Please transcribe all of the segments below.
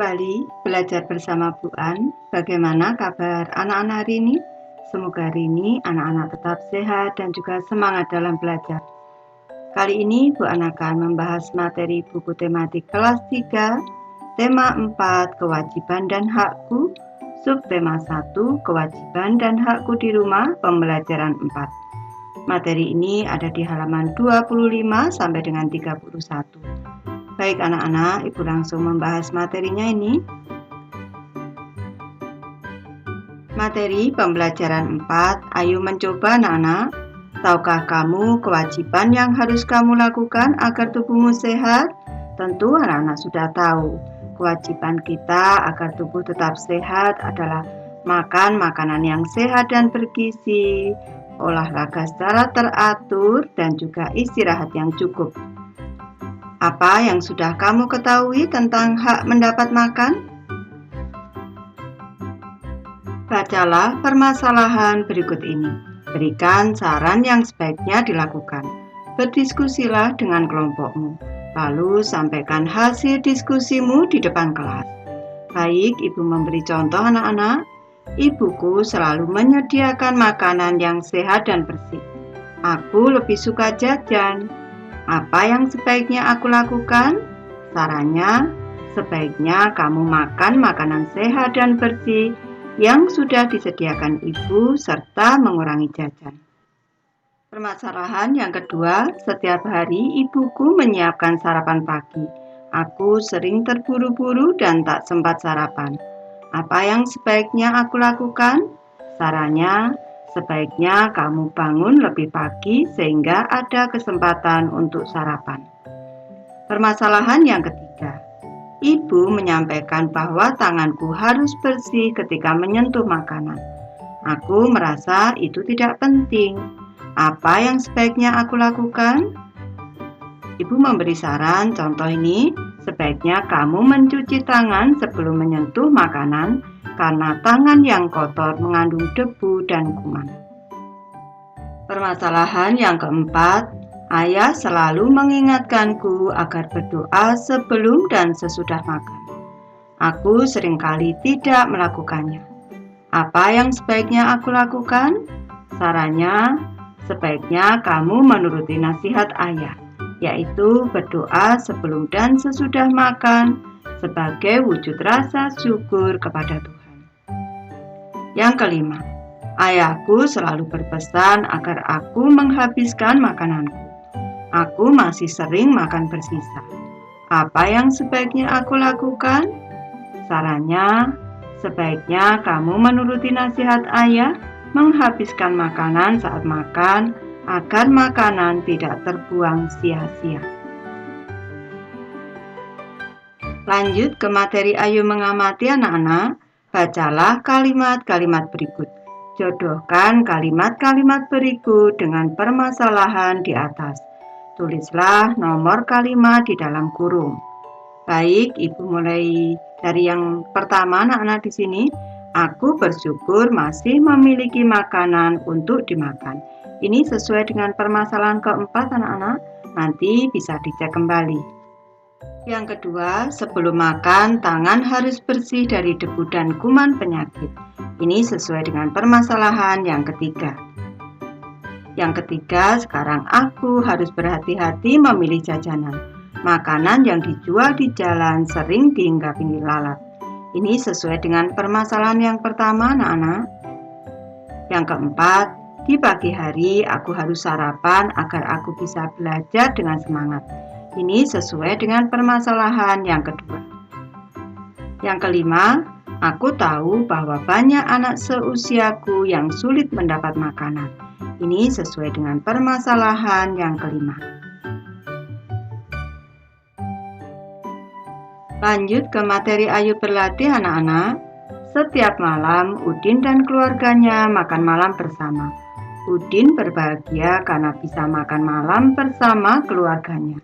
Kembali belajar bersama Bu An. Bagaimana kabar anak-anak hari ini? Semoga hari ini anak-anak tetap sehat dan juga semangat dalam belajar. Kali ini Bu An akan membahas materi buku tematik kelas 3, tema 4, kewajiban dan hakku, subtema 1, kewajiban dan hakku di rumah, pembelajaran 4. Materi ini ada di halaman 25 sampai dengan 31. Baik anak-anak, Ibu langsung membahas materinya ini. Materi pembelajaran 4, ayo mencoba anak-anak. Tahukah kamu kewajiban yang harus kamu lakukan agar tubuhmu sehat? Tentu anak-anak sudah tahu. Kewajiban kita agar tubuh tetap sehat adalah makan makanan yang sehat dan bergizi, olahraga secara teratur, dan juga istirahat yang cukup. Apa yang sudah kamu ketahui tentang hak mendapat makan? Bacalah permasalahan berikut ini. Berikan saran yang sebaiknya dilakukan. Berdiskusilah dengan kelompokmu. Lalu sampaikan hasil diskusimu di depan kelas. Baik, Ibu memberi contoh anak-anak. Ibuku selalu menyediakan makanan yang sehat dan bersih. Aku lebih suka jajan. Apa yang sebaiknya aku lakukan? Sarannya, sebaiknya kamu makan makanan sehat dan bersih yang sudah disediakan ibu serta mengurangi jajan. Permasalahan yang kedua, setiap hari ibuku menyiapkan sarapan pagi. Aku sering terburu-buru dan tak sempat sarapan. Apa yang sebaiknya aku lakukan? Sarannya, sebaiknya kamu bangun lebih pagi sehingga ada kesempatan untuk sarapan. Permasalahan yang ketiga, Ibu menyampaikan bahwa tanganku harus bersih ketika menyentuh makanan. Aku merasa itu tidak penting. Apa yang sebaiknya aku lakukan? Ibu memberi saran, contoh ini, sebaiknya kamu mencuci tangan sebelum menyentuh makanan karena tangan yang kotor mengandung debu dan kuman. Permasalahan yang keempat, ayah selalu mengingatkanku agar berdoa sebelum dan sesudah makan. Aku seringkali tidak melakukannya. Apa yang sebaiknya aku lakukan? Sarannya, sebaiknya kamu menuruti nasihat ayah, yaitu berdoa sebelum dan sesudah makan sebagai wujud rasa syukur kepada Tuhan. Yang kelima, ayahku selalu berpesan agar aku menghabiskan makananku. Aku masih sering makan bersisa. Apa yang sebaiknya aku lakukan? Sarannya, sebaiknya kamu menuruti nasihat ayah, menghabiskan makanan saat makan, agar makanan tidak terbuang sia-sia. Lanjut ke materi ayo mengamati anak-anak. Bacalah kalimat-kalimat berikut. Jodohkan kalimat-kalimat berikut dengan permasalahan di atas. Tulislah nomor kalimat di dalam kurung. Baik, Ibu mulai dari yang pertama anak-anak di sini. Aku bersyukur masih memiliki makanan untuk dimakan. Ini sesuai dengan permasalahan keempat anak-anak. Nanti bisa dicek kembali. Yang kedua, sebelum makan, tangan harus bersih dari debu dan kuman penyakit. Ini sesuai dengan permasalahan yang ketiga. Yang ketiga, sekarang aku harus berhati-hati memilih jajanan. Makanan yang dijual di jalan sering dihinggapi lalat. Ini sesuai dengan permasalahan yang pertama, anak-anak. Yang keempat, di pagi hari aku harus sarapan agar aku bisa belajar dengan semangat. Ini sesuai dengan permasalahan yang kedua. Yang kelima, aku tahu bahwa banyak anak seusiaku yang sulit mendapat makanan. Ini sesuai dengan permasalahan yang kelima. Lanjut ke materi ayo berlatih anak-anak. Setiap malam, Udin dan keluarganya makan malam bersama. Udin berbahagia karena bisa makan malam bersama keluarganya.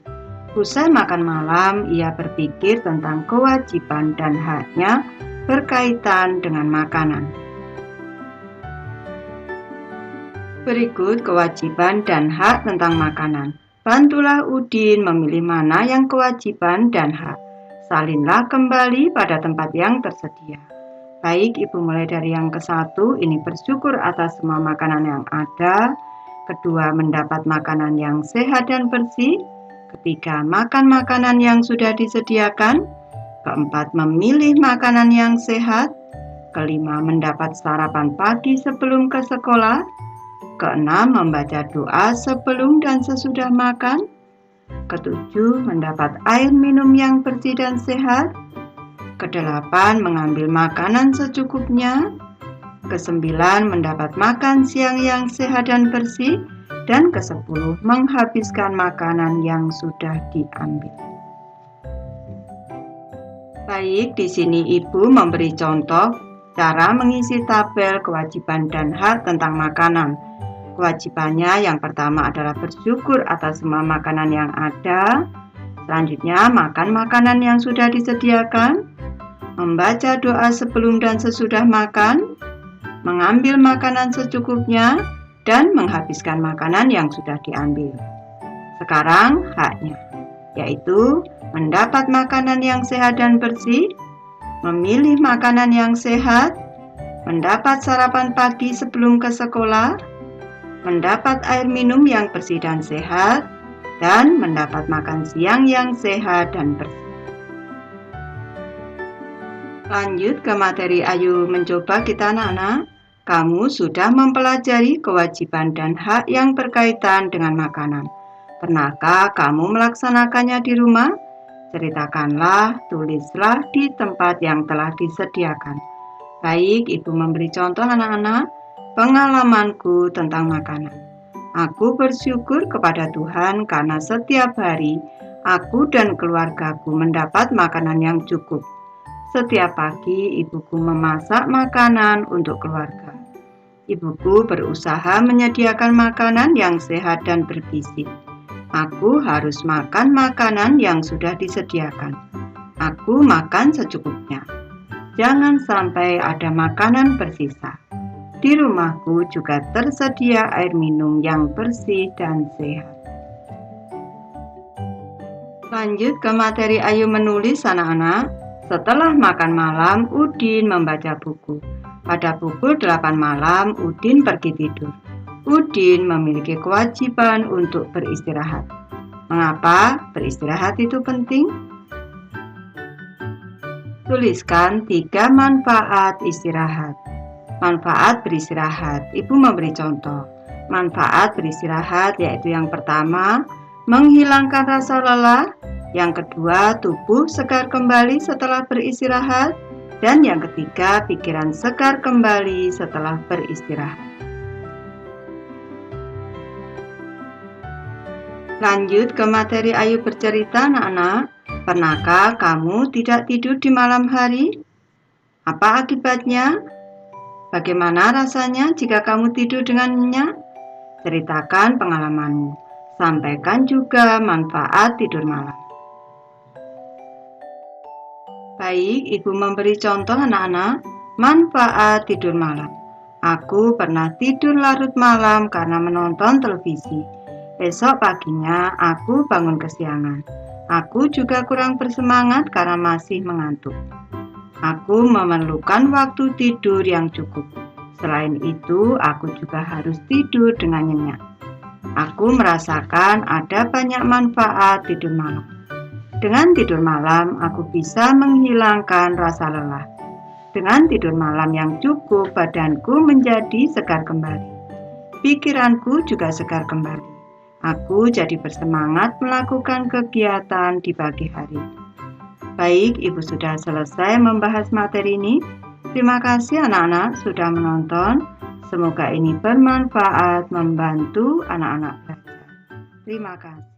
Usai makan malam, ia berpikir tentang kewajiban dan haknya berkaitan dengan makanan. Berikut kewajiban dan hak tentang makanan. Bantulah Udin memilih mana yang kewajiban dan hak. salinlah kembali pada tempat yang tersedia. Baik, Ibu mulai dari yang ke-1, ini bersyukur atas semua makanan yang ada. Kedua, mendapat makanan yang sehat dan bersih. Ketiga, makan makanan yang sudah disediakan. Keempat, memilih makanan yang sehat. Kelima, mendapat sarapan pagi sebelum ke sekolah. Keenam, membaca doa sebelum dan sesudah makan. Ketujuh, mendapat air minum yang bersih dan sehat. Kedelapan, mengambil makanan secukupnya. Kesembilan, mendapat makan siang yang sehat dan bersih. Dan ke-10, menghabiskan makanan yang sudah diambil. Baik, di sini Ibu memberi contoh cara mengisi tabel kewajiban dan hak tentang makanan. Kewajibannya yang pertama adalah bersyukur atas semua makanan yang ada. Selanjutnya, makan makanan yang sudah disediakan. Membaca doa sebelum dan sesudah makan. Mengambil makanan secukupnya. Dan menghabiskan makanan yang sudah diambil. Sekarang haknya, yaitu mendapat makanan yang sehat dan bersih, memilih makanan yang sehat, mendapat sarapan pagi sebelum ke sekolah, mendapat air minum yang bersih dan sehat, dan mendapat makan siang yang sehat dan bersih. Lanjut ke materi, ayo mencoba kita anak-anak. Kamu sudah mempelajari kewajiban dan hak yang berkaitan dengan makanan. Pernahkah kamu melaksanakannya di rumah? Ceritakanlah, tulislah di tempat yang telah disediakan. Baik, Ibu memberi contoh anak-anak, pengalamanku tentang makanan. Aku bersyukur kepada Tuhan karena setiap hari aku dan keluargaku mendapat makanan yang cukup. Setiap pagi ibuku memasak makanan untuk keluarga. Ibuku berusaha menyediakan makanan yang sehat dan bergizi. Aku harus makan makanan yang sudah disediakan. Aku makan secukupnya. Jangan sampai ada makanan bersisa. Di rumahku juga tersedia air minum yang bersih dan sehat. Lanjut ke materi, ayo menulis anak-anak. Setelah makan malam, Udin membaca buku. Pada pukul 8 malam, Udin pergi tidur. Udin memiliki kewajiban untuk beristirahat. Mengapa beristirahat itu penting? Tuliskan 3 manfaat istirahat. Manfaat beristirahat, Ibu memberi contoh. Manfaat beristirahat yaitu yang pertama, menghilangkan rasa lelah. Yang kedua, tubuh segar kembali setelah beristirahat. Dan yang ketiga, pikiran segar kembali setelah beristirahat. Lanjut ke materi, ayo bercerita anak-anak. Pernahkah kamu tidak tidur di malam hari? Apa akibatnya? Bagaimana rasanya jika kamu tidur dengan nyenyak? Ceritakan pengalamanmu. Sampaikan juga manfaat tidur malam. Baik, Ibu memberi contoh anak-anak, manfaat tidur malam. Aku pernah tidur larut malam karena menonton televisi. Besok paginya aku bangun kesiangan. Aku juga kurang bersemangat karena masih mengantuk. Aku memerlukan waktu tidur yang cukup. Selain itu, aku juga harus tidur dengan nyenyak. Aku merasakan ada banyak manfaat tidur malam. Dengan tidur malam, aku bisa menghilangkan rasa lelah. Dengan tidur malam yang cukup, badanku menjadi segar kembali. Pikiranku juga segar kembali. Aku jadi bersemangat melakukan kegiatan di pagi hari. Baik, Ibu sudah selesai membahas materi ini. Terima kasih anak-anak sudah menonton. Semoga ini bermanfaat membantu anak-anak belajar. Terima kasih.